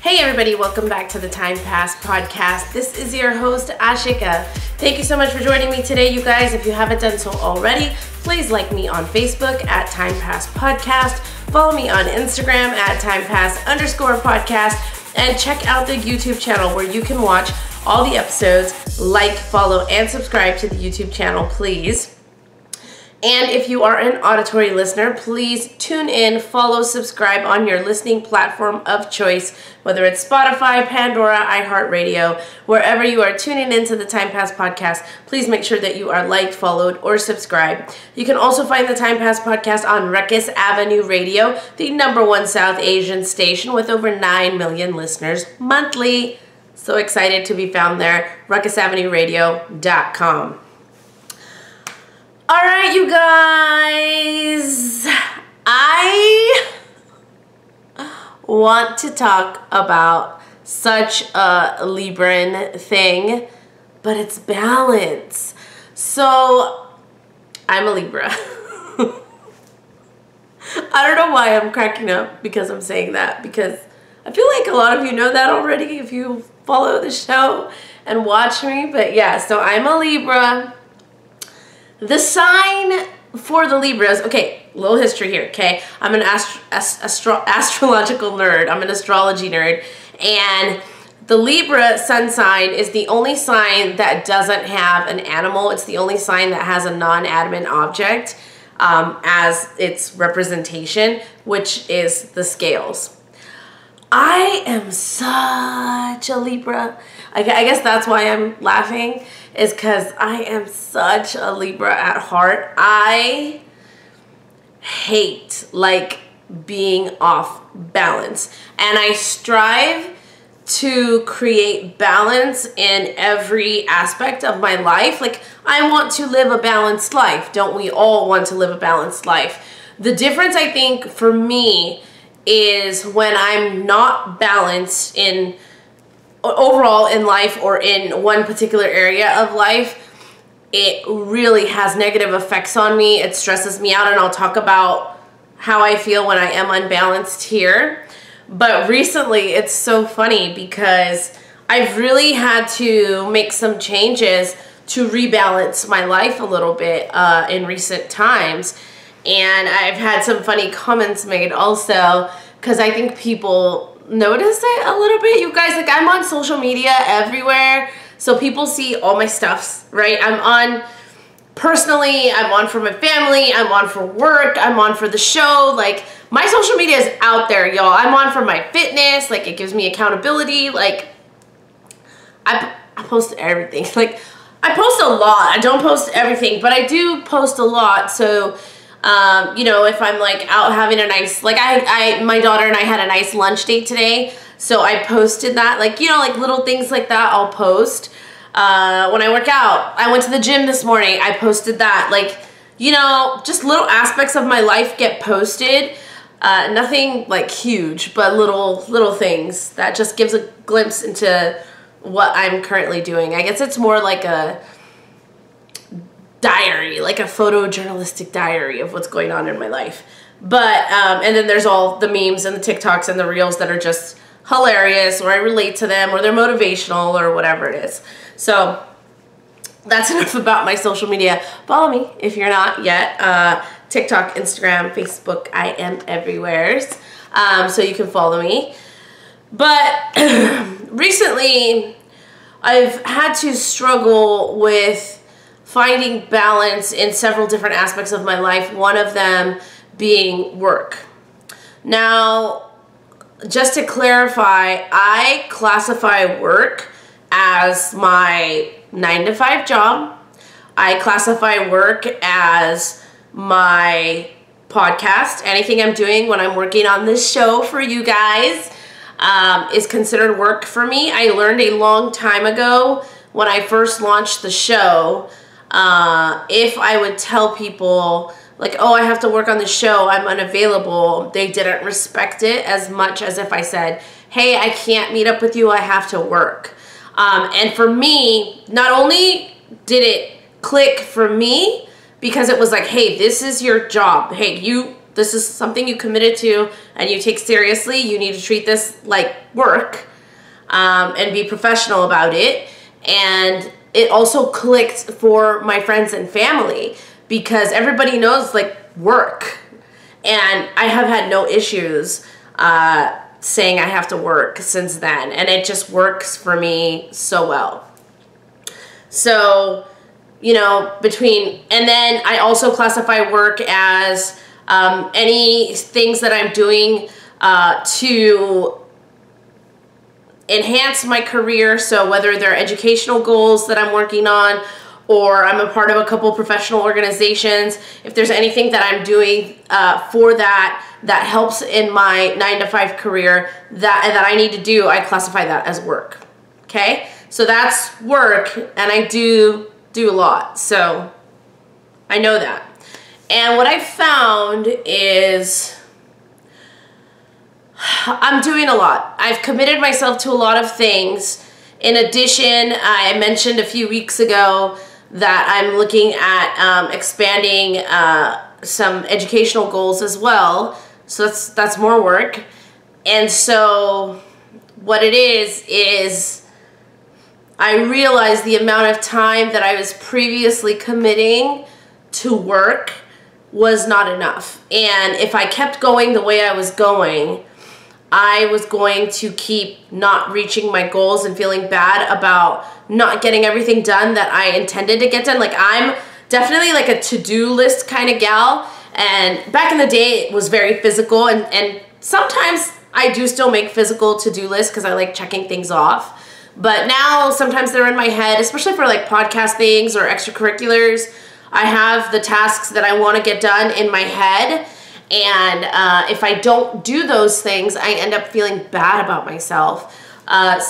Hey everybody, welcome back to the Time Pass podcast. This is your host, Ashika. Thank you so much for joining me today, you guys. If you haven't done so already, please like me on Facebook at Time Pass Podcast. Follow me on Instagram at Time Pass_podcast. And check out the YouTube channel where you can watch all the episodes. Like, follow, and subscribe to the YouTube channel, please. And if you are an auditory listener, please tune in, follow, subscribe on your listening platform of choice, whether it's Spotify, Pandora, iHeartRadio, wherever you are tuning into the Time Pass podcast. Please make sure that you are liked, followed, or subscribed. You can also find the Time Pass podcast on Ruckus Avenue Radio, the #1 South Asian station with over 9 million listeners monthly. So excited to be found there, ruckusavenueradio.com. All right, you guys, I want to talk about such a libran thing, but it's balance. So I'm a Libra. I don't know why I'm cracking up because I'm saying that, because I feel like a lot of you know that already if you follow the show and watch me. But yeah, so I'm a Libra. The sign for the Libras, okay, little history here, okay? I'm an astrological nerd. I'm an astrology nerd. And the Libra sun sign is the only sign that doesn't have an animal. It's the only sign that has a non-adamant object as its representation, which is the scales. I am such a Libra. I guess that's why I'm laughing, is because I am such a Libra at heart. I hate being off balance, and I strive to create balance in every aspect of my life. Like, I want to live a balanced life. Don't we all want to live a balanced life? The difference, I think, for me is when I'm not balanced in overall in life or in one particular area of life, it really has negative effects on me. It stresses me out, and I'll talk about how I feel when I am unbalanced here. But recently, it's so funny because I've really had to make some changes to rebalance my life a little bit in recent times. And I've had some funny comments made also, because I think people notice it a little bit. You guys, like, I'm on social media everywhere, so people see all my stuffs, right? I'm on personally, I'm on for my family, I'm on for work, I'm on for the show. Like, my social media is out there, y'all. I'm on for my fitness. Like, it gives me accountability. Like, I post everything. Like, I post a lot. I don't post everything, but I do post a lot. So you know, if I'm like out having a nice, like my daughter and I had a nice lunch date today, so I posted that. Like, you know, like little things like that I'll post. When I work out, I went to the gym this morning, I posted that. Like, you know, just little aspects of my life get posted. Nothing like huge, but little things that just gives a glimpse into what I'm currently doing. I guess it's more like a diary, like a photojournalistic diary of what's going on in my life. But and then there's all the memes and the TikToks and the reels that are just hilarious, or I relate to them, or they're motivational, or whatever it is. So that's enough about my social media. Follow me if you're not yet. TikTok, Instagram, Facebook, I am everywhere. So you can follow me. But recently I've had to struggle with finding balance in several different aspects of my life, one of them being work. Now, just to clarify, I classify work as my 9-to-5 job. I classify work as my podcast. Anything I'm doing when I'm working on this show for you guys is considered work for me. I learned a long time ago when I first launched the show, if I would tell people, like, oh, I have to work on the show, I'm unavailable, they didn't respect it as much as if I said, hey, I can't meet up with you, I have to work. And for me, not only did it click for me, because it was like, hey, this is your job. Hey, you this is something you committed to and you take seriously. You need to treat this like work and be professional about it. And it also clicked for my friends and family because everybody knows like work. And I have had no issues saying I have to work since then. And it just works for me so well. So, you know, and then I also classify work as any things that I'm doing to enhance my career. So whether they're educational goals that I'm working on, or I'm a part of a couple professional organizations, if there's anything that I'm doing for that helps in my 9-to-5 career that I need to do, I classify that as work. Okay? So that's work, and I do a lot. So I know that. And what I found is I'm doing a lot. I've committed myself to a lot of things. In addition, I mentioned a few weeks ago that I'm looking at expanding some educational goals as well. So that's more work. And so what it is I realized the amount of time that I was previously committing to work was not enough. And if I kept going the way I was going, I was going to keep not reaching my goals and feeling bad about not getting everything done that I intended to get done. Like, I'm definitely like a to-do list kind of gal. And back in the day, it was very physical. And sometimes I do still make physical to-do lists because I like checking things off. But now sometimes they're in my head, especially for like podcast things or extracurriculars. I have the tasks that I want to get done in my head. And if I don't do those things, I end up feeling bad about myself.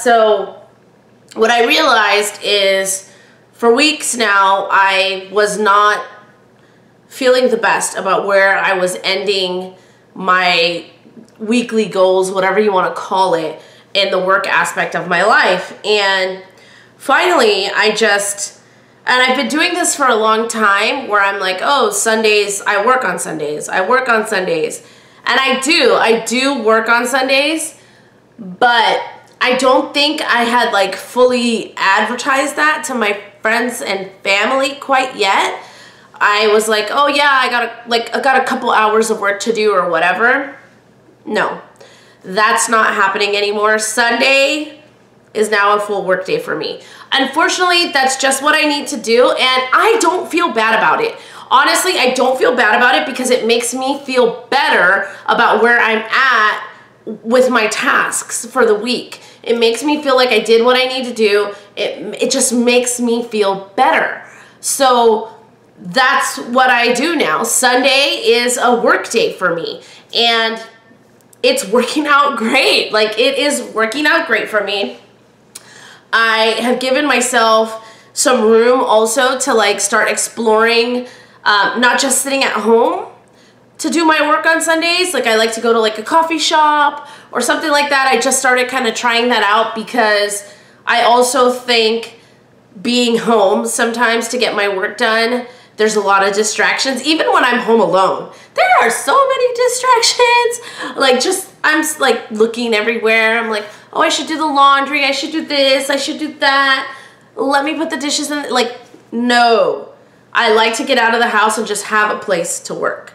So what I realized is for weeks now, I was not feeling the best about where I was ending my weekly goals, whatever you want to call it, in the work aspect of my life. And finally, and I've been doing this for a long time where I'm like, oh, Sundays, I work on Sundays. I work on Sundays. And I do work on Sundays, but I don't think I had like fully advertised that to my friends and family quite yet. I was like, oh yeah, I got a couple hours of work to do or whatever. No, that's not happening anymore. Sunday is now a full work day for me. Unfortunately, that's just what I need to do, and I don't feel bad about it. Honestly, I don't feel bad about it because it makes me feel better about where I'm at with my tasks for the week. It makes me feel like I did what I need to do. It just makes me feel better. So that's what I do now. Sunday is a work day for me, and it's working out great. Like, it is working out great for me. I have given myself some room also to like start exploring, not just sitting at home to do my work on Sundays. Like, I like to go to like a coffee shop or something like that. I just started kind of trying that out because I also think being home sometimes to get my work done, there's a lot of distractions. Even when I'm home alone, there are so many distractions. Like, I'm like looking everywhere. I'm like, oh, I should do the laundry. I should do this. I should do that. Let me put the dishes in. Like, no. I like to get out of the house and just have a place to work.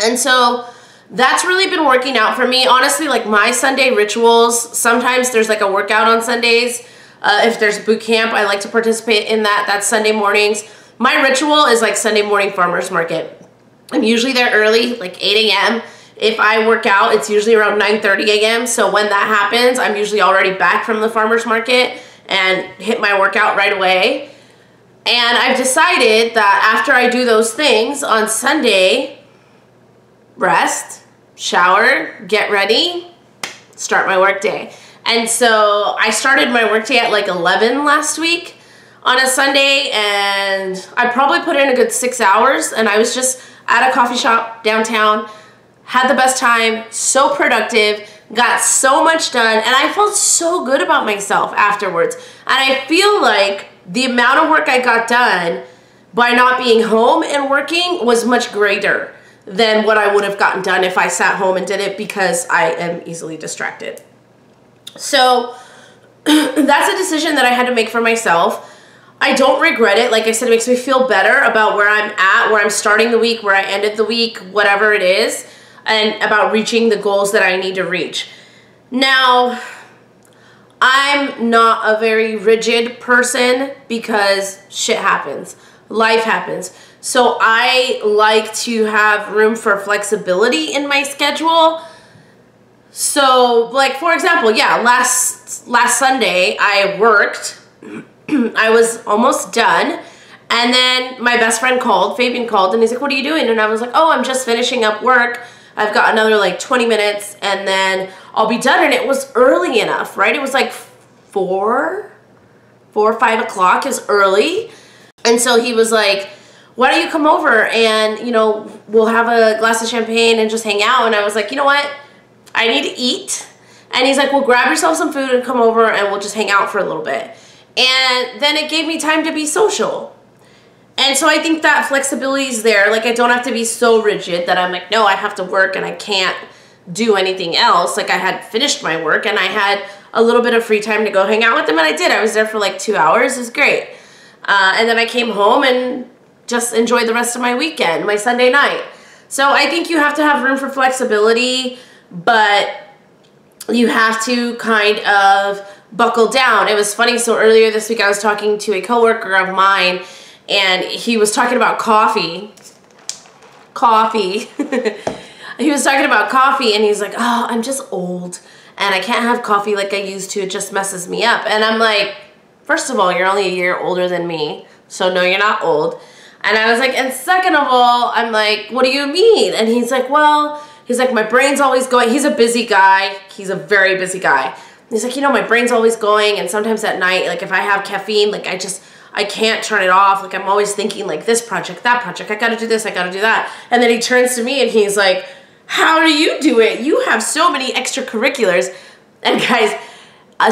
And so that's really been working out for me. Honestly, like my Sunday rituals, sometimes there's like a workout on Sundays. If there's boot camp, I like to participate in that. That's Sunday mornings. My ritual is like Sunday morning farmer's market. I'm usually there early, like 8 a.m. If I work out, it's usually around 9:30 a.m. So when that happens, I'm usually already back from the farmer's market and hit my workout right away. And I've decided that after I do those things on Sunday, rest, shower, get ready, start my work day. And so I started my work day at like 11 last week on a Sunday, and I probably put in a good 6 hours, and I was just at a coffee shop downtown, had the best time, so productive, got so much done, and I felt so good about myself afterwards. And I feel like the amount of work I got done by not being home and working was much greater than what I would have gotten done if I sat home and did it, because I am easily distracted. So that's a decision that I had to make for myself. I don't regret it. Like I said, it makes me feel better about where I'm at, where I'm starting the week, where I ended the week, whatever it is, and about reaching the goals that I need to reach. Now, I'm not a very rigid person because shit happens. Life happens. So I like to have room for flexibility in my schedule. So, like, for example, yeah, last Sunday I worked. I was almost done, and then my best friend called, Fabian called, and he's like, what are you doing? And I was like, oh, I'm just finishing up work. I've got another like 20 minutes and then I'll be done. And it was early enough, right? It was like 4 or 5 o'clock is early. And so he was like, why don't you come over and, you know, we'll have a glass of champagne and just hang out. And I was like, you know what? I need to eat. And he's like, well, grab yourself some food and come over and we'll just hang out for a little bit. And then it gave me time to be social. And so I think that flexibility is there. Like, I don't have to be so rigid that I'm like, no, I have to work and I can't do anything else. Like, I had finished my work and I had a little bit of free time to go hang out with them, and I did. I was there for like 2 hours. It was great. And then I came home and just enjoyed the rest of my weekend, my Sunday night. So I think you have to have room for flexibility, but you have to kind of buckle down. It was funny. So earlier this week, I was talking to a coworker of mine, and he was talking about coffee. He was talking about coffee, and he's like, oh, I'm just old, and I can't have coffee like I used to. It just messes me up. And I'm like, first of all, you're only a year older than me, so no, you're not old. And I was like, and second of all, I'm like, what do you mean? And he's like, well, he's like, my brain's always going. He's a busy guy. He's a very busy guy. He's like, you know, my brain's always going, and sometimes at night, like if I have caffeine, like I can't turn it off. Like, I'm always thinking like this project, that project, I gotta do this, I gotta do that. And then he turns to me and he's like, how do you do it? You have so many extracurriculars. And guys,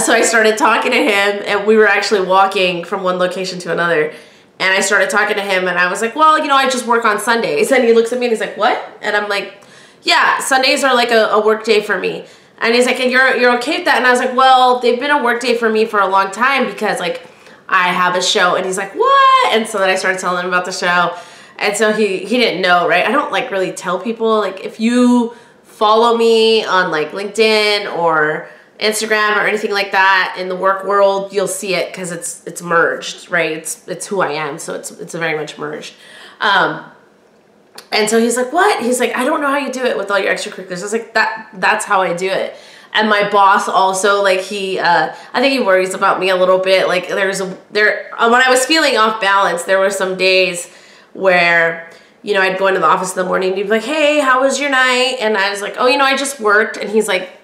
so I started talking to him, and we were actually walking from one location to another. And I started talking to him, and I was like, well, you know, I just work on Sundays. And he looks at me and he's like, what? And I'm like, yeah, Sundays are like a work day for me. And he's like, and you're okay with that? And I was like, well, they've been a work day for me for a long time because like I have a show. And he's like, what? And so then I started telling him about the show. And so he didn't know, right? I don't like really tell people. Like, if you follow me on like LinkedIn or Instagram or anything like that in the work world, you'll see it because it's merged, right? It's who I am, so it's very much merged. And so he's like, what? He's like, I don't know how you do it with all your extracurriculars. I was like, that's how I do it. And my boss also, like, I think he worries about me a little bit. Like, when I was feeling off balance, there were some days where, you know, I'd go into the office in the morning and he'd be like, hey, how was your night? And I was like, oh, you know, I just worked. And he's like,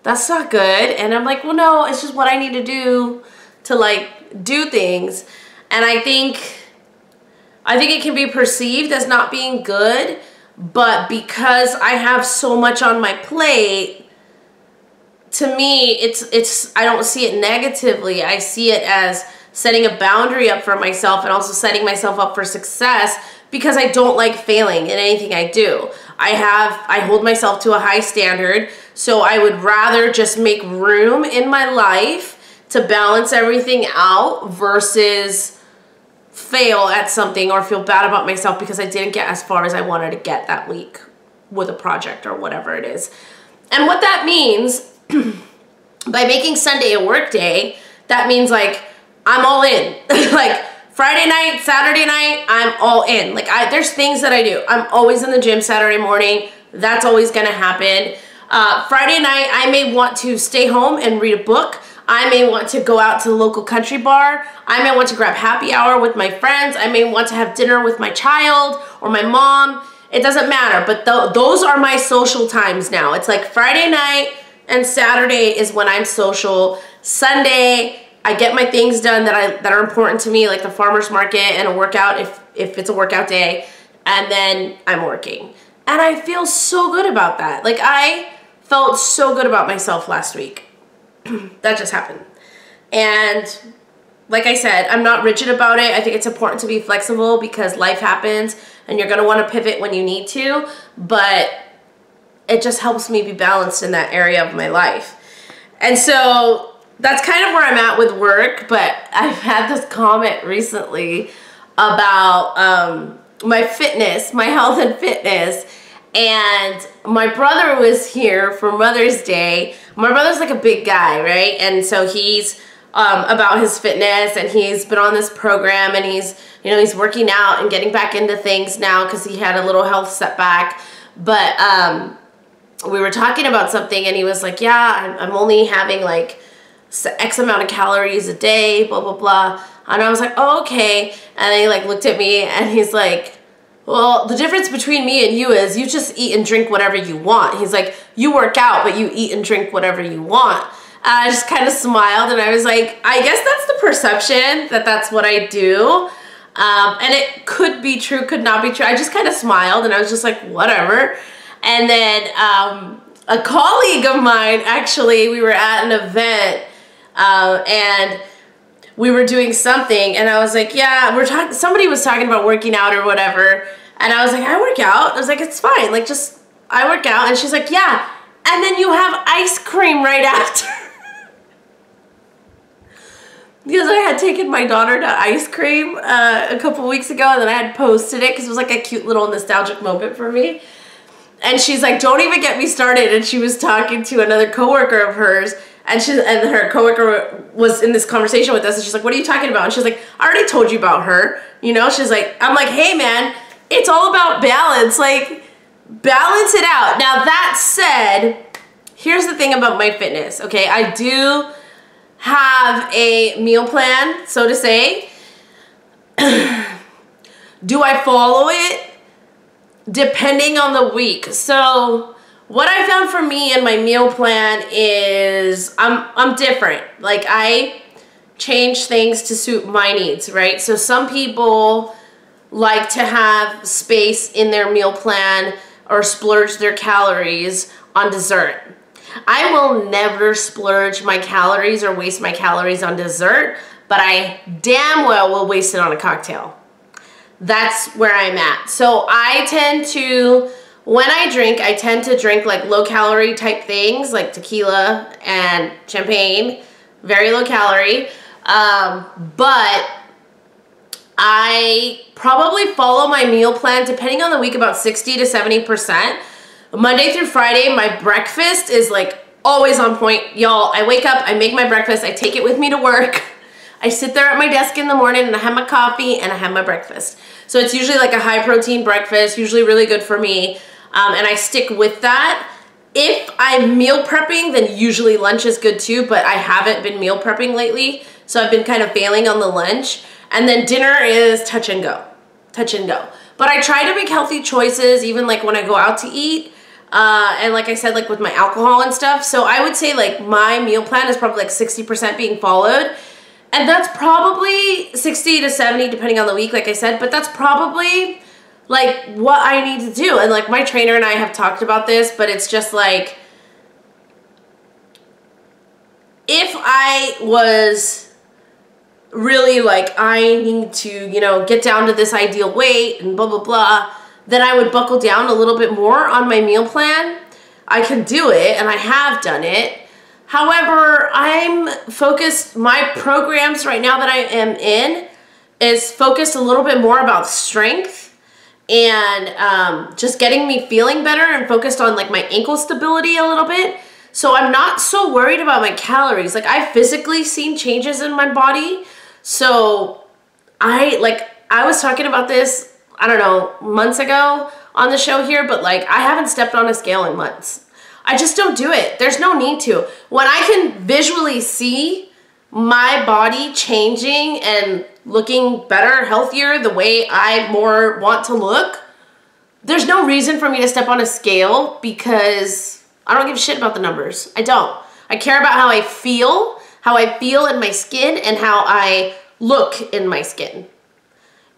that's not good. And I'm like, well, no, it's just what I need to do to like do things. And I think it can be perceived as not being good, but because I have so much on my plate, to me, I don't see it negatively. I see it as setting a boundary up for myself and also setting myself up for success, because I don't like failing in anything I do. I hold myself to a high standard, so I would rather just make room in my life to balance everything out versus fail at something or feel bad about myself because I didn't get as far as I wanted to get that week with a project or whatever it is. And what that means, by making Sunday a work day, that means like I'm all in. Like Friday night, Saturday night, I'm all in. Like there's things that I do. I'm always in the gym Saturday morning. That's always gonna happen. Friday night, I may want to stay home and read a book. I may want to go out to the local country bar. I may want to grab happy hour with my friends. I may want to have dinner with my child or my mom. It doesn't matter, but those are my social times now. It's like Friday night and Saturday is when I'm social. Sunday, I get my things done that are important to me, like the farmer's market and a workout if it's a workout day, and then I'm working. And I feel so good about that. Like, I felt so good about myself last week. That just happened. And like I said, I'm not rigid about it. I think it's important to be flexible because life happens and you're going to want to pivot when you need to, but it just helps me be balanced in that area of my life. And so that's kind of where I'm at with work, but I've had this comment recently about my fitness, my health and fitness, and my brother was here for Mother's Day. My brother's like a big guy, right? And so he's about his fitness, and he's been on this program, and he's, you know, he's working out and getting back into things now because he had a little health setback. But we were talking about something, and he was like, yeah, I'm only having like X amount of calories a day, blah, blah, blah. And I was like, oh, okay. And he like looked at me, and he's like, well, the difference between me and you is you just eat and drink whatever you want. He's like, you work out, but you eat and drink whatever you want. And I just kind of smiled, and I was like, I guess that's the perception that that's what I do. And it could be true, could not be true. I just kind of smiled, and I was just like, whatever. And then a colleague of mine, actually, we were at an event, and we were doing something, and I was like, yeah, somebody was talking about working out or whatever, and I was like, I work out. I was like, it's fine, like, just, I work out. And she's like, yeah, and then you have ice cream right after. Because I had taken my daughter to ice cream a couple weeks ago, and then I had posted it because it was like a cute little nostalgic moment for me. And she's like, don't even get me started. And she was talking to another coworker of hers, and her coworker was in this conversation with us, and she's like, what are you talking about? And she's like, I already told you about her. You know, she's like, I'm like, hey man, it's all about balance. Like, balance it out. Now that said, here's the thing about my fitness, okay? I do have a meal plan, so to say. Do I follow it? Depending on the week. So what I found for me and my meal plan is I'm different. Like, I change things to suit my needs, right? So some people like to have space in their meal plan or splurge their calories on dessert. I will never splurge my calories or waste my calories on dessert, but I damn well will waste it on a cocktail. That's where I'm at. So I tend to, when I tend to drink like low calorie type things like tequila and champagne, very low calorie. But I probably follow my meal plan, depending on the week, about 60 to 70%. Monday through Friday, my breakfast is like always on point. Y'all, I wake up, I make my breakfast, I take it with me to work. I sit there at my desk in the morning, and I have my coffee and I have my breakfast. So it's usually like a high protein breakfast, usually really good for me. And I stick with that. If I'm meal prepping, then usually lunch is good too, but I haven't been meal prepping lately. So I've been kind of failing on the lunch. And then dinner is touch and go, touch and go. But I try to make healthy choices, even like when I go out to eat. And like I said, like with my alcohol and stuff. So I would say like my meal plan is probably like 60% being followed. And that's probably 60 to 70 depending on the week, like I said, but that's probably like what I need to do. And like my trainer and I have talked about this, but it's just like, if I was really like, I need to, you know, get down to this ideal weight and blah, blah, blah, then I would buckle down a little bit more on my meal plan. I can do it, and I have done it. However, I'm focused, my programs right now that I am in is focused a little bit more about strength and just getting me feeling better, and focused on like my ankle stability a little bit. So I'm not so worried about my calories. Like, I've physically seen changes in my body. So I was talking about this, I don't know, months ago on the show here, but like I haven't stepped on a scale in months. I just don't do it. There's no need to. When I can visually see my body changing and looking better, healthier, the way I more want to look, there's no reason for me to step on a scale, because I don't give a shit about the numbers. I don't. I care about how I feel in my skin, and how I look in my skin.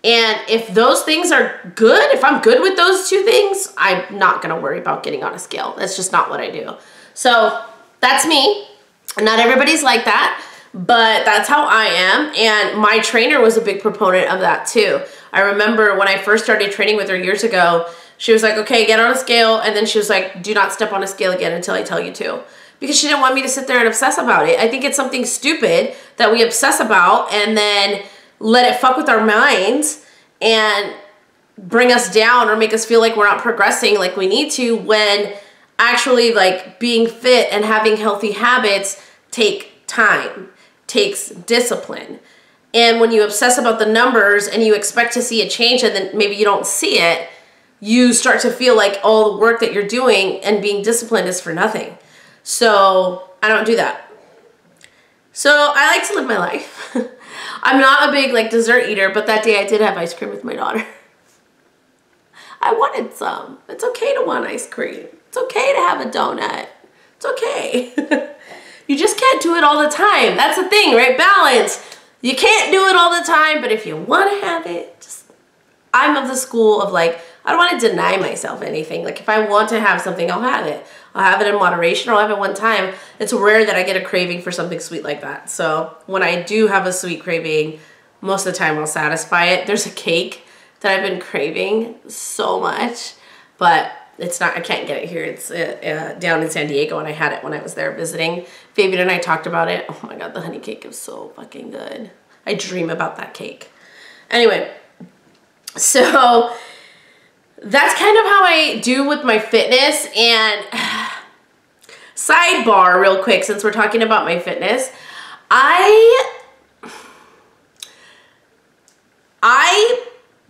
And if those things are good, if I'm good with those two things, I'm not gonna worry about getting on a scale. That's just not what I do. So that's me. Not everybody's like that, but that's how I am. And my trainer was a big proponent of that too. I remember when I first started training with her years ago, she was like, okay, get on a scale. And then she was like, do not step on a scale again until I tell you to. Because she didn't want me to sit there and obsess about it. I think it's something stupid that we obsess about and then let it fuck with our minds and bring us down or make us feel like we're not progressing like we need to, when actually like being fit and having healthy habits take time, takes discipline. And when you obsess about the numbers and you expect to see a change and then maybe you don't see it, you start to feel like all the work that you're doing and being disciplined is for nothing. So I don't do that. So I like to live my life. I'm not a big like dessert eater, but that day I did have ice cream with my daughter. I wanted some. It's okay to want ice cream. It's okay to have a donut. It's okay. You just can't do it all the time. That's the thing, right? Balance. You can't do it all the time, but if you want to have it, just, I'm of the school of like, I don't want to deny myself anything. Like if I want to have something, I'll have it. I'll have it in moderation or I'll have it one time. It's rare that I get a craving for something sweet like that. So when I do have a sweet craving, most of the time I'll satisfy it. There's a cake that I've been craving so much, but it's not, I can't get it here. It's down in San Diego, and I had it when I was there visiting. Fabian and I talked about it. Oh my God, the honey cake is so fucking good. I dream about that cake. Anyway, so that's kind of how I do with my fitness. And sidebar real quick, since we're talking about my fitness,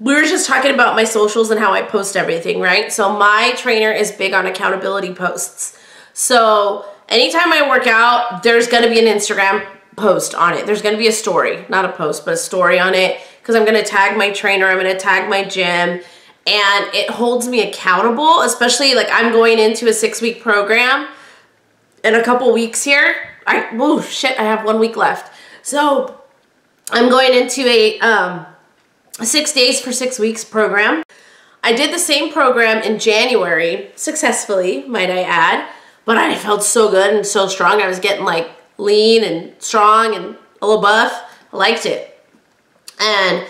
we were just talking about my socials and how I post everything, right? So my trainer is big on accountability posts. So anytime I work out, there's gonna be an Instagram post on it. There's gonna be a story, not a post, but a story on it, because I'm gonna tag my trainer, I'm gonna tag my gym, and it holds me accountable, especially like I'm going into a 6-week program in a couple weeks here. Oh shit, I have 1 week left. So I'm going into a 6 days for 6 weeks program. I did the same program in January, successfully, might I add, but I felt so good and so strong. I was getting like lean and strong and a little buff. I liked it. And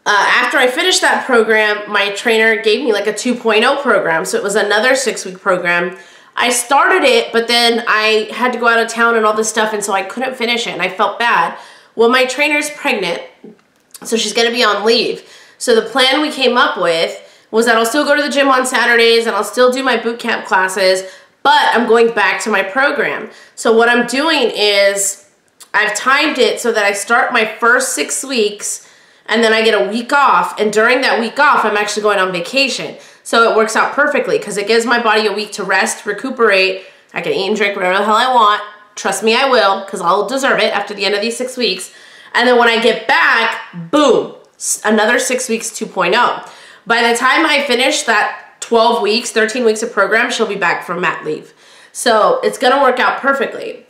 after I finished that program, my trainer gave me like a 2.0 program. So it was another 6-week program. I started it, but then I had to go out of town and all this stuff, and so I couldn't finish it, and I felt bad. Well, my trainer's pregnant, so she's gonna be on leave. So the plan we came up with was that I'll still go to the gym on Saturdays and I'll still do my boot camp classes, but I'm going back to my program. So what I'm doing is I've timed it so that I start my first 6 weeks and then I get a week off. And during that week off, I'm actually going on vacation. So it works out perfectly because it gives my body a week to rest, recuperate. I can eat and drink whatever the hell I want. Trust me, I will, because I'll deserve it after the end of these 6 weeks. And then when I get back, boom, another 6 weeks 2.0. By the time I finish that 12 weeks, 13 weeks of program, she'll be back from mat leave. So it's gonna work out perfectly.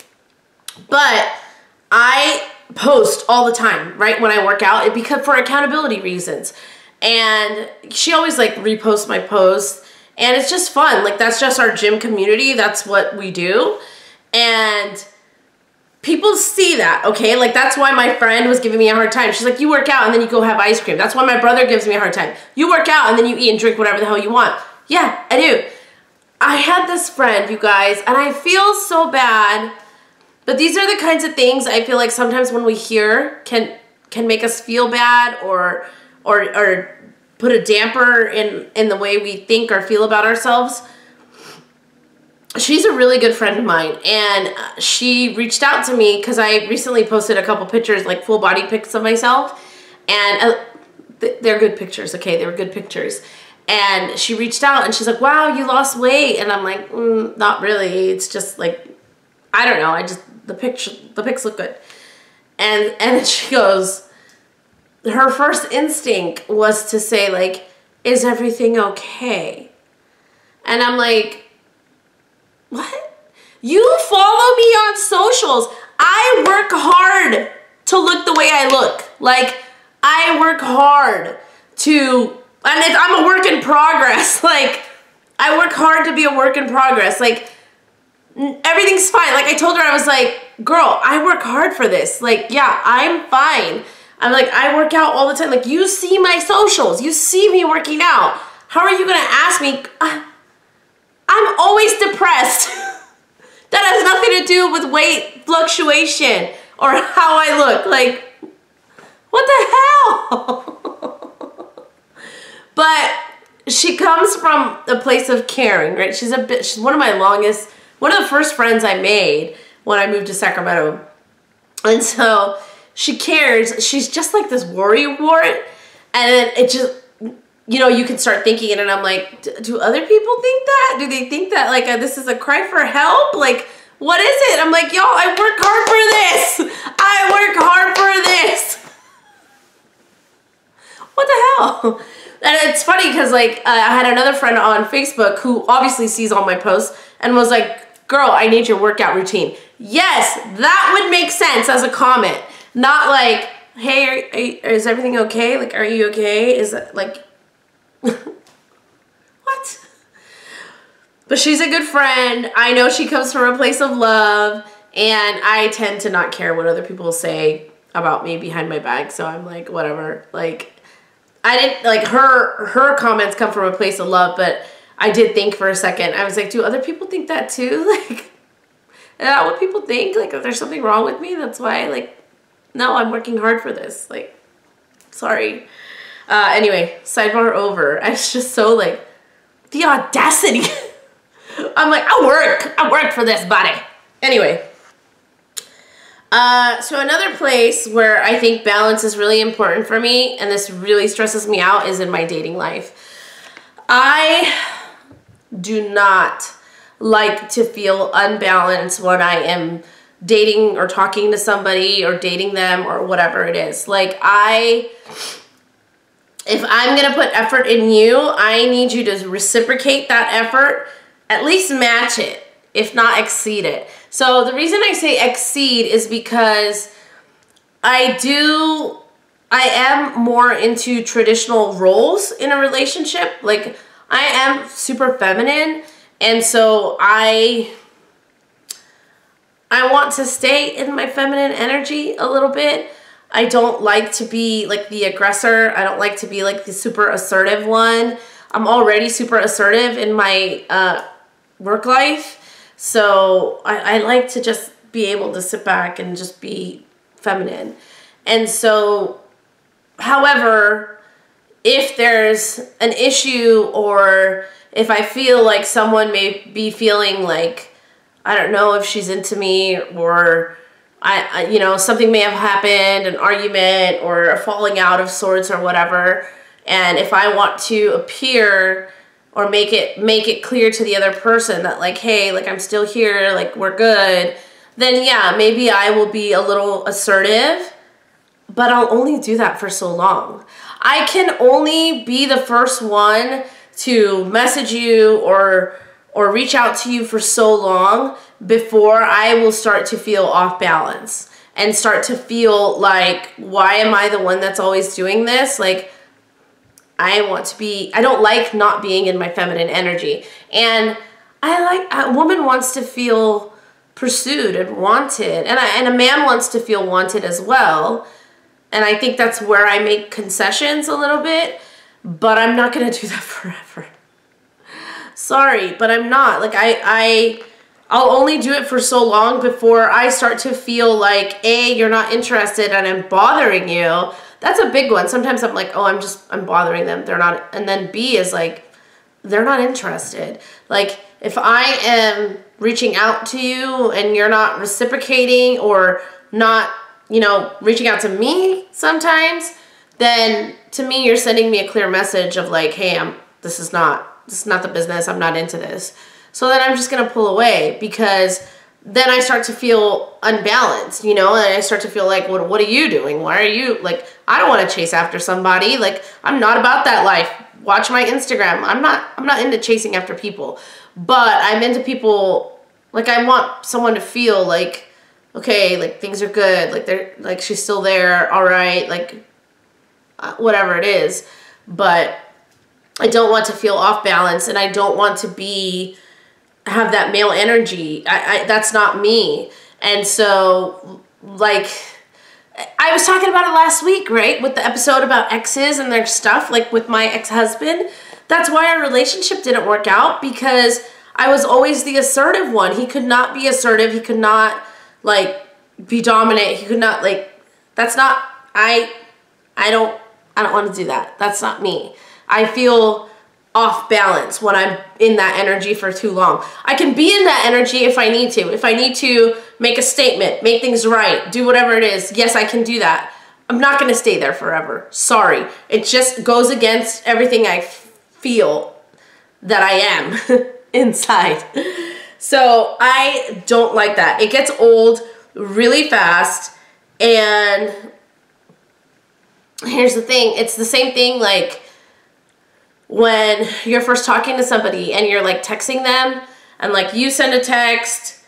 But I post all the time, right, when I work out, because for accountability reasons. And she always like reposts my posts, and it's just fun. Like that's just our gym community. That's what we do. And people see that, okay? Like that's why my friend was giving me a hard time. She's like, you work out and then you go have ice cream. That's why my brother gives me a hard time. You work out and then you eat and drink whatever the hell you want. Yeah, I do. I had this friend, you guys, and I feel so bad, but these are the kinds of things I feel like sometimes when we hear can make us feel bad or put a damper in the way we think or feel about ourselves. She's a really good friend of mine, and she reached out to me because I recently posted a couple pictures, like full body pics of myself, and they're good pictures, okay? They were good pictures. And she reached out and she's like, wow, you lost weight. And I'm like, not really. It's just like, I don't know. The pics look good. And then she goes, her first instinct was to say like, is everything okay? And I'm like, what? You follow me on socials. I work hard to look the way I look. Like, I work hard to, and I'm a work in progress. Like, I work hard to be a work in progress. Like, everything's fine. Like, I told her, I was like, girl, I work hard for this. Like, yeah, I'm fine. I'm like, I work out all the time. Like, you see my socials. You see me working out. How are you going to ask me? I'm always depressed. That has nothing to do with weight fluctuation or how I look. Like, what the hell? But she comes from a place of caring, right? She's one of the first friends I made when I moved to Sacramento. And so she cares. She's just like this worrywart. And then it just, you know, you can start thinking it, and I'm like, do other people think that? Do they think that, like, this is a cry for help? Like, what is it? I'm like, y'all, I work hard for this. I work hard for this. What the hell? And it's funny because, like, I had another friend on Facebook who obviously sees all my posts and was like, girl, I need your workout routine. Yes, that would make sense as a comment. Not like, hey, is everything okay? Like, are you okay? Is it, like... What? But she's a good friend. I know she comes from a place of love, and I tend to not care what other people say about me behind my back, so I'm like, whatever. Like, I didn't, like, her comments come from a place of love, but I did think for a second. I was like, do other people think that too? Like, is that what people think? Like, if there's something wrong with me, that's why, like, no, I'm working hard for this. Like, sorry. Anyway, sidebar over. I was just so, like, the audacity. I'm like, I work for this, buddy. Anyway. So another place where I think balance is really important for me, and this really stresses me out, is in my dating life. I do not like to feel unbalanced when I am dating or talking to somebody or dating them or whatever it is. Like, if I'm going to put effort in you, I need you to reciprocate that effort, at least match it, if not exceed it. So the reason I say exceed is because I am more into traditional roles in a relationship. Like, I am super feminine, and so I want to stay in my feminine energy a little bit. I don't like to be like the aggressor. I don't like to be like the super assertive one. I'm already super assertive in my work life. So I like to just be able to sit back and just be feminine. And so, however, if there's an issue, or if I feel like someone may be feeling like, I don't know if she's into me, or you know, something may have happened, an argument or a falling out of sorts or whatever, and if I want to appear or make it clear to the other person that, like, hey, like, I'm still here, like, we're good, then yeah, maybe I will be a little assertive, but I'll only do that for so long. I can only be the first one to message you or reach out to you for so long before I will start to feel off balance and start to feel like, why am I the one that's always doing this? Like, I don't like not being in my feminine energy. And a woman wants to feel pursued and wanted. And a man wants to feel wanted as well. And I think that's where I make concessions a little bit. But I'm not going to do that forever. Sorry, but I'm not. Like, I'll only do it for so long before I start to feel like, A, you're not interested and I'm bothering you. That's a big one. Sometimes I'm like, oh, I'm bothering them. They're not. And then B is like, they're not interested. Like, if I am reaching out to you and you're not reciprocating or not, you know, reaching out to me sometimes, then to me, you're sending me a clear message of like, hey, this is not the business. I'm not into this. So then I'm just going to pull away, because then I start to feel unbalanced, you know, and I start to feel like, what are you doing? Why are you, like, I don't want to chase after somebody. Like, I'm not about that life. Watch my Instagram. I'm not into chasing after people, but I'm into people, like, I want someone to feel like, okay, like, things are good. Like, they're, like, she's still there. All right. Like, whatever it is. But I don't want to feel off balance, and I don't want to have that male energy. That's not me. And so, like, I was talking about it last week, right? With the episode about exes and their stuff, like with my ex-husband. That's why our relationship didn't work out, because I was always the assertive one. He could not be assertive. He could not, like, be dominant. He could not, like, that's not, I don't want to do that. That's not me. I feel off balance when I'm in that energy for too long. I can be in that energy if I need to. If I need to make a statement, make things right, do whatever it is, yes, I can do that. I'm not going to stay there forever. Sorry. It just goes against everything I feel that I am inside. So I don't like that. It gets old really fast. And here's the thing. It's the same thing like when you're first talking to somebody and you're like texting them and like you send a text.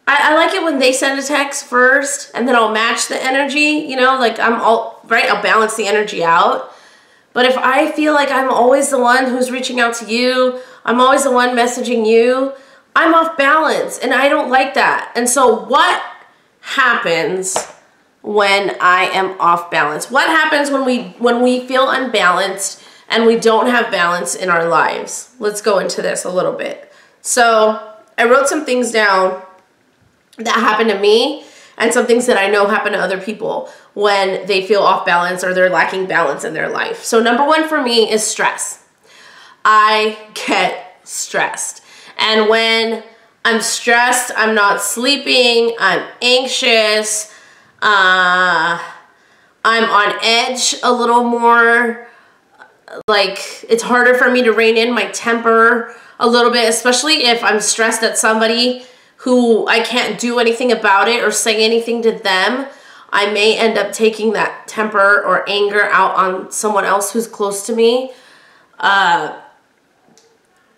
I like it when they send a text first and then I'll match the energy, you know, like I'll balance the energy out. But if I feel like I'm always the one who's reaching out to you, I'm always the one messaging you, I'm off balance and I don't like that. And so what happens when I am off balance? What happens when we feel unbalanced and we don't have balance in our lives? Let's go into this a little bit. So I wrote some things down that happened to me and some things that I know happen to other people when they feel off balance or they're lacking balance in their life. So number one for me is stress. I get stressed. And when I'm stressed, I'm not sleeping, I'm anxious, I'm on edge a little more. Like, it's harder for me to rein in my temper a little bit, especially if I'm stressed at somebody who I can't do anything about it or say anything to them. I may end up taking that temper or anger out on someone else who's close to me.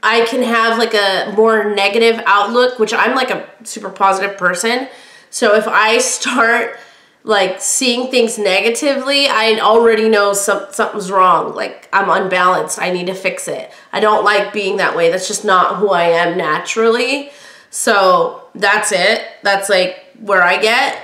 I can have like a more negative outlook, which I'm like a super positive person. So if I start like seeing things negatively, I already know something's wrong. Like I'm unbalanced. I need to fix it. I don't like being that way. That's just not who I am naturally. So that's it. That's like where I get.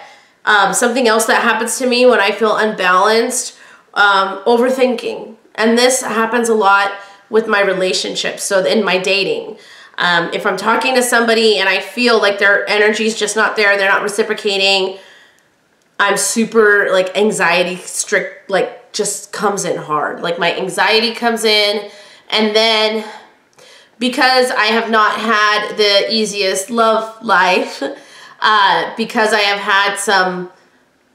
Something else that happens to me when I feel unbalanced, overthinking. And this happens a lot with my relationships. So in my dating, if I'm talking to somebody and I feel like their energy's just not there, they're not reciprocating, I'm super like anxiety strict, like just comes in hard. Like my anxiety comes in, and then because I have not had the easiest love life, because I have had some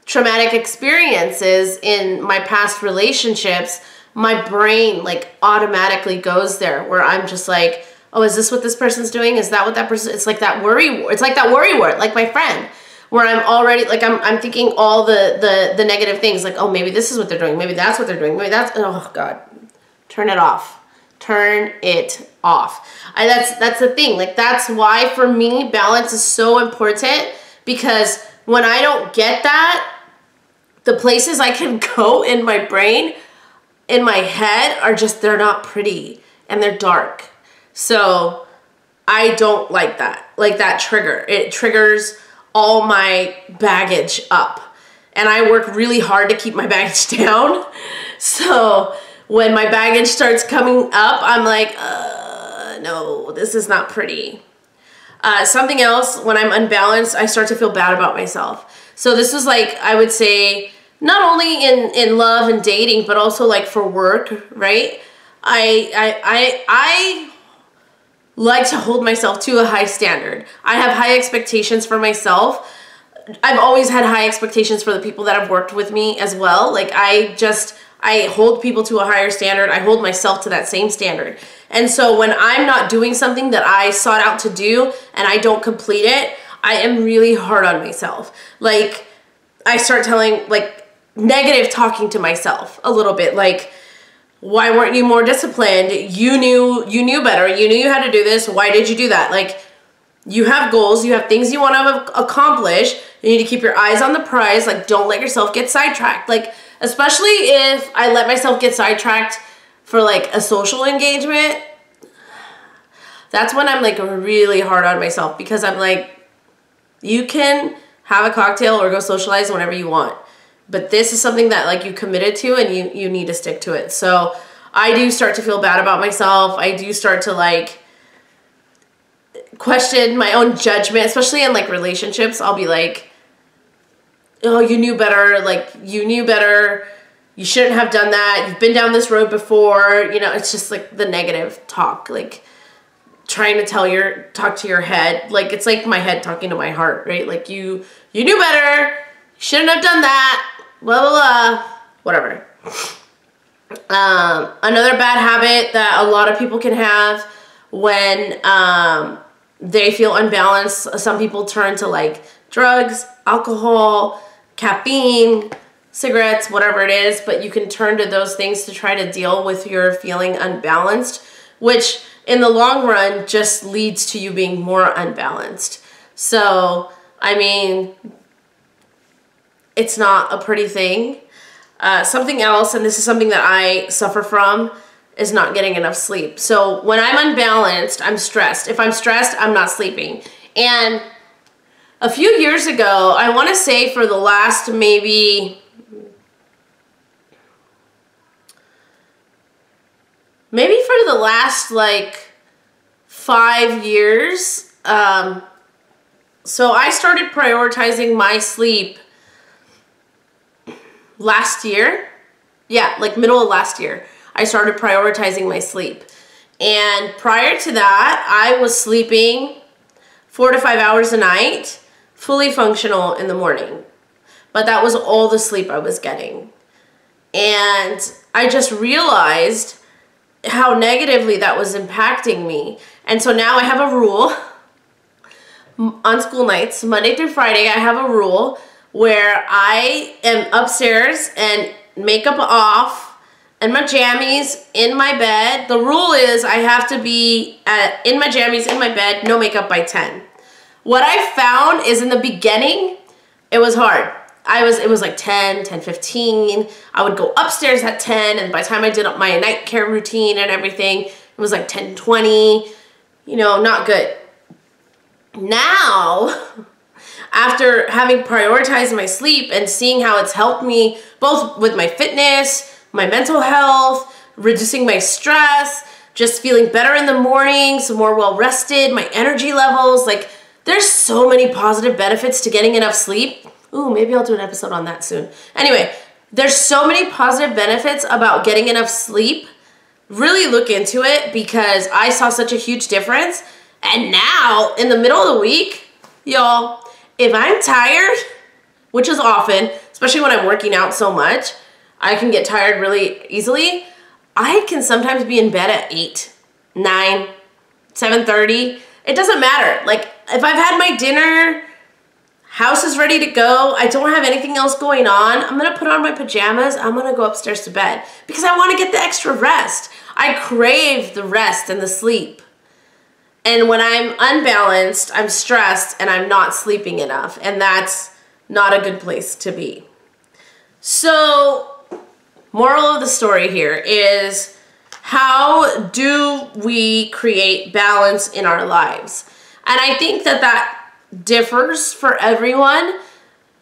traumatic experiences in my past relationships, my brain like automatically goes there where I'm just like, oh, is this what this person's doing? Is that what that person, it's like that worry, it's like that worry word, like my friend, where I'm already, like I'm thinking all the negative things, like, oh, maybe this is what they're doing, maybe that's what they're doing, maybe that's, oh God, turn it off. Turn it off. That's the thing. Like that's why for me balance is so important, because when I don't get that, the places I can go in my brain, in my head are just, they're not pretty and they're dark. So I don't like that. Like that trigger. It triggers all my baggage up. And I work really hard to keep my baggage down. So when my baggage starts coming up, I'm like, no, this is not pretty. Something else, when I'm unbalanced, I start to feel bad about myself. So this is like, I would say, not only in love and dating, but also like for work, right? I like to hold myself to a high standard. I have high expectations for myself. I've always had high expectations for the people that have worked with me as well. Like I hold people to a higher standard. I hold myself to that same standard. And so when I'm not doing something that I sought out to do and I don't complete it, I am really hard on myself. Like I start telling, like, negative talking to myself a little bit. Like, why weren't you more disciplined? You knew better. You knew you had to do this. Why did you do that? Like, you have goals. You have things you want to accomplish. You need to keep your eyes on the prize. Like, don't let yourself get sidetracked. Like, especially if I let myself get sidetracked for like a social engagement, that's when I'm like really hard on myself, because I'm like, you can have a cocktail or go socialize whenever you want. but this is something that like you committed to and you need to stick to it. So I do start to feel bad about myself. I do start to like question my own judgment, especially in like relationships. I'll be like, oh, you knew better. Like, you knew better. You shouldn't have done that. You've been down this road before. You know, it's just like the negative talk, like trying to talk to your head. Like, it's like my head talking to my heart, right? Like, you knew better. You shouldn't have done that. Blah, blah, blah. Whatever. Another bad habit that a lot of people can have when they feel unbalanced. Some people turn to like drugs, alcohol, caffeine, cigarettes, whatever it is, but you can turn to those things to try to deal with your feeling unbalanced, which in the long run just leads to you being more unbalanced. So, I mean, it's not a pretty thing. Something else, and this is something that I suffer from, is not getting enough sleep. So when I'm unbalanced, I'm stressed. If I'm stressed, I'm not sleeping. And a few years ago, I want to say for the last maybe for the last like 5 years, so I started prioritizing my sleep last year. Yeah, like middle of last year, I started prioritizing my sleep. And prior to that, I was sleeping 4 to 5 hours a night, fully functional in the morning. But that was all the sleep I was getting. And I just realized how negatively that was impacting me. And so now I have a rule on school nights, Monday through Friday, I have a rule where I am upstairs and makeup off and my jammies in my bed. The rule is I have to be in my jammies in my bed, no makeup by 10. What I found is in the beginning, it was hard. It was like 10, 10:15. I would go upstairs at 10, and by the time I did my night care routine and everything, it was like 10:20. You know, not good. Now, after having prioritized my sleep and seeing how it's helped me both with my fitness, my mental health, reducing my stress, just feeling better in the morning, so more well-rested, my energy levels, like there's so many positive benefits to getting enough sleep. Ooh, maybe I'll do an episode on that soon. Anyway, there's so many positive benefits about getting enough sleep. Really look into it because I saw such a huge difference. And now, in the middle of the week, y'all, if I'm tired, which is often, especially when I'm working out so much, I can get tired really easily. I can sometimes be in bed at 8, 9, 7:30. It doesn't matter. Like, if I've had my dinner, house is ready to go, I don't have anything else going on, I'm gonna put on my pajamas, I'm gonna go upstairs to bed because I wanna get the extra rest. I crave the rest and the sleep. And when I'm unbalanced, I'm stressed and I'm not sleeping enough, and that's not a good place to be. So, moral of the story here is, how do we create balance in our lives? And I think that differs for everyone.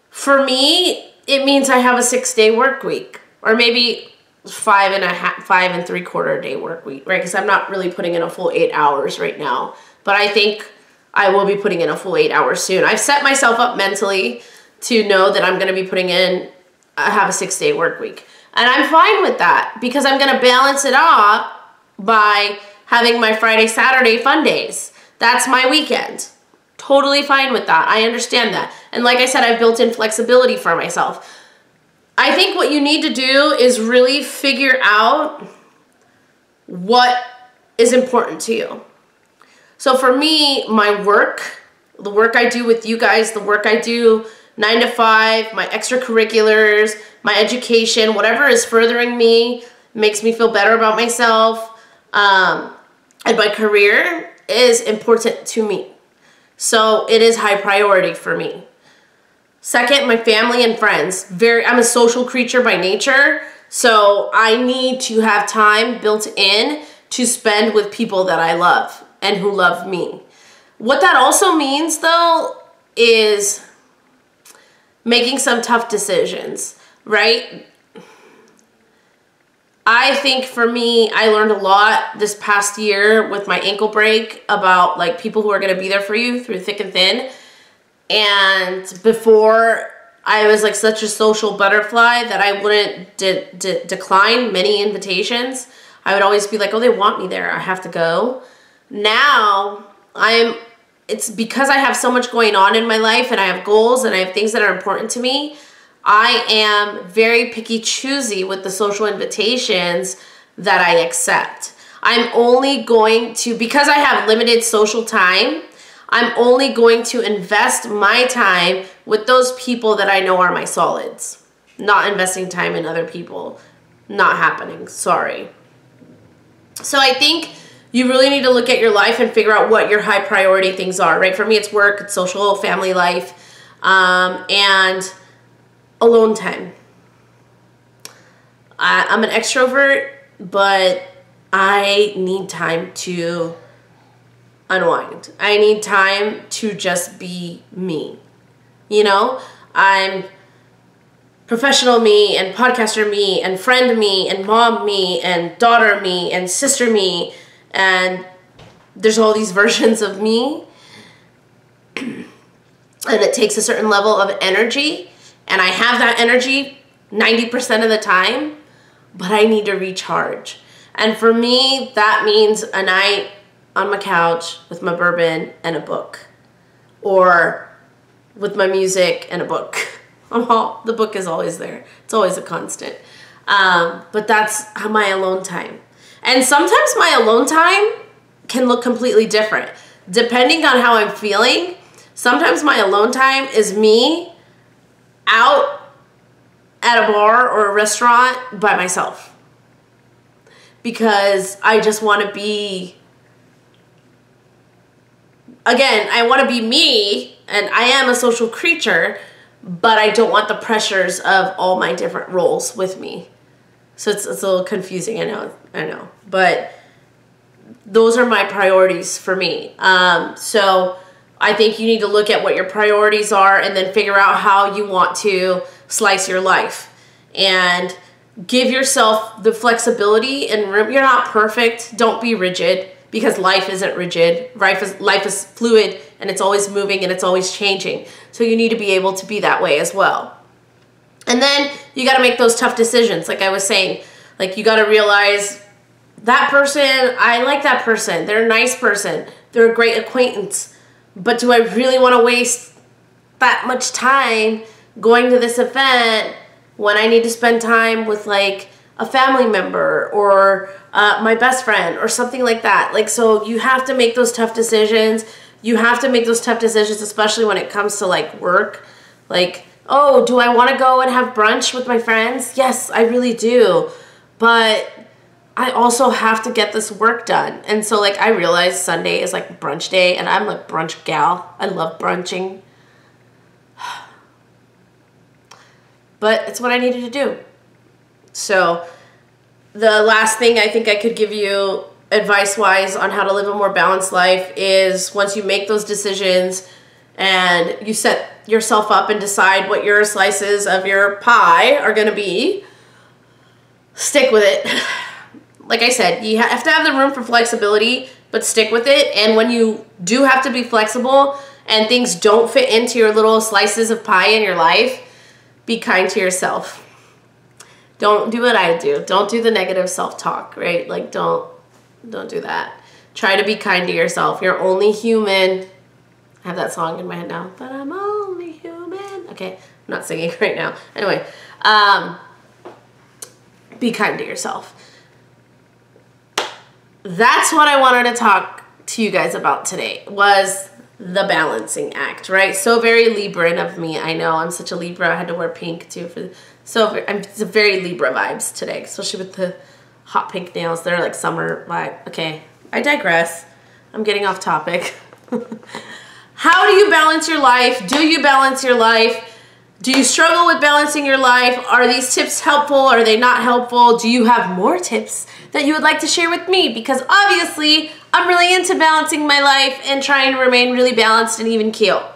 For me, it means I have a 6-day work week, or maybe 5 3/4 day work week, right? Because I'm not really putting in a full 8 hours right now, but I think I will be putting in a full 8 hours soon. I've set myself up mentally to know that I'm going to be I have a 6-day work week. And I'm fine with that because I'm going to balance it out by having my Friday, Saturday fun days. That's my weekend. Totally fine with that. I understand that. And like I said, I've built in flexibility for myself. I think what you need to do is really figure out what is important to you. So for me, my work, the work I do with you guys, the work I do 9 to 5, my extracurriculars, my education, whatever is furthering me, makes me feel better about myself, and my career is important to me. So it is high priority for me. Second, my family and friends. I'm a social creature by nature, so I need to have time built in to spend with people that I love and who love me. What that also means, though, is making some tough decisions. right? I think for me, I learned a lot this past year with my ankle break about like people who are going to be there for you through thick and thin. And before, I was like such a social butterfly that I wouldn't decline many invitations. I would always be like, oh, they want me there, I have to go. Now, it's because I have so much going on in my life and I have goals and I have things that are important to me. I am very picky choosy with the social invitations that I accept. I'm only going to, because I have limited social time, I'm only going to invest my time with those people that I know are my solids. Not investing time in other people. Not happening, sorry. So I think you really need to look at your life and figure out what your high priority things are, right? For me, it's work, it's social, family life, and alone time. I'm an extrovert, but I need time to unwind. I need time to just be me. You know, I'm professional me and podcaster me and friend me and mom me and daughter me and sister me, and there's all these versions of me, and it takes a certain level of energy, and I have that energy 90% of the time, but I need to recharge. And for me, that means a night on my couch with my bourbon and a book, or with my music and a book. The book is always there. It's always a constant. But that's my alone time. And sometimes my alone time can look completely different. Depending on how I'm feeling, sometimes my alone time is me out at a bar or a restaurant by myself. Because I just want to be, again, I want to be me, and I am a social creature, but I don't want the pressures of all my different roles with me. So it's a little confusing, I know. But those are my priorities for me. So I think you need to look at what your priorities are and then figure out how you want to slice your life. And give yourself the flexibility and room. You're not perfect. Don't be rigid, because life isn't rigid. Life is fluid, and it's always moving and it's always changing. So you need to be able to be that way as well. And then you got to make those tough decisions. Like I was saying, like you got to realize that person, I like that person. They're a nice person. They're a great acquaintance. But do I really want to waste that much time going to this event when I need to spend time with like a family member or my best friend or something like that? Like, so you have to make those tough decisions. You have to make those tough decisions, especially when it comes to like work. Like, oh, do I want to go and have brunch with my friends? Yes, I really do. But I also have to get this work done. And so like I realized Sunday is like brunch day, and I'm a brunch gal. I love brunching. But it's what I needed to do. So the last thing I think I could give you advice-wise on how to live a more balanced life is, once you make those decisions and you set yourself up and decide what your slices of your pie are going to be, stick with it. Like I said, you have to have the room for flexibility, but stick with it. And when you do have to be flexible and things don't fit into your little slices of pie in your life, be kind to yourself. Don't do what I do. Don't do the negative self-talk, right? Like don't do that. Try to be kind to yourself. You're only human. I have that song in my head now, but I'm only human. Okay, I'm not singing right now. Anyway, be kind to yourself. That's what I wanted to talk to you guys about today, was the balancing act, right? So very Libran of me. I know, I'm such a Libra. I had to wear pink too it's a very Libra vibes today, especially with the hot pink nails. They're like summer vibe. Okay, I digress. I'm getting off topic. How do you balance your life? Do you balance your life? Do you struggle with balancing your life? Are these tips helpful? Are they not helpful? Do you have more tips that you would like to share with me? Because obviously, I'm really into balancing my life and trying to remain really balanced and even keel.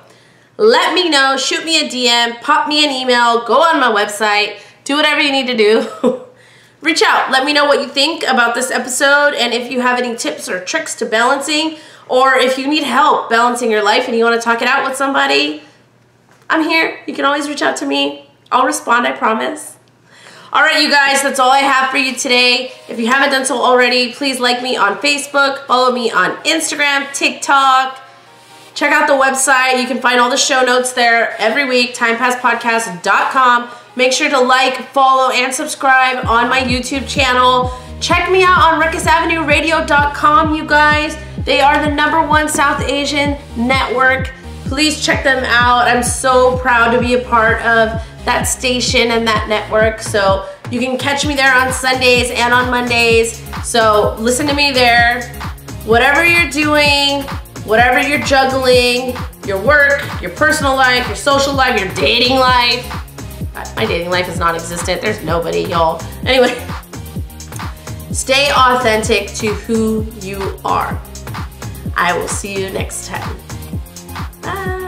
Let me know. Shoot me a DM. Pop me an email. Go on my website. do whatever you need to do. Reach out. Let me know what you think about this episode, and if you have any tips or tricks to balancing, or if you need help balancing your life and you want to talk it out with somebody, I'm here. You can always reach out to me. I'll respond, I promise. All right, you guys, that's all I have for you today. If you haven't done so already, please like me on Facebook, follow me on Instagram, TikTok. Check out the website. You can find all the show notes there every week, timepasspodcast.com. Make sure to like, follow, and subscribe on my YouTube channel. Check me out on ruckusavenueradio.com, you guys. They are the #1 South Asian network. Please check them out. I'm so proud to be a part of that station and that network. So you can catch me there on Sundays and on Mondays. So listen to me there. Whatever you're doing, whatever you're juggling, your work, your personal life, your social life, your dating life. My dating life is non-existent. There's nobody, y'all. Anyway, stay authentic to who you are. I will see you next time. Bye.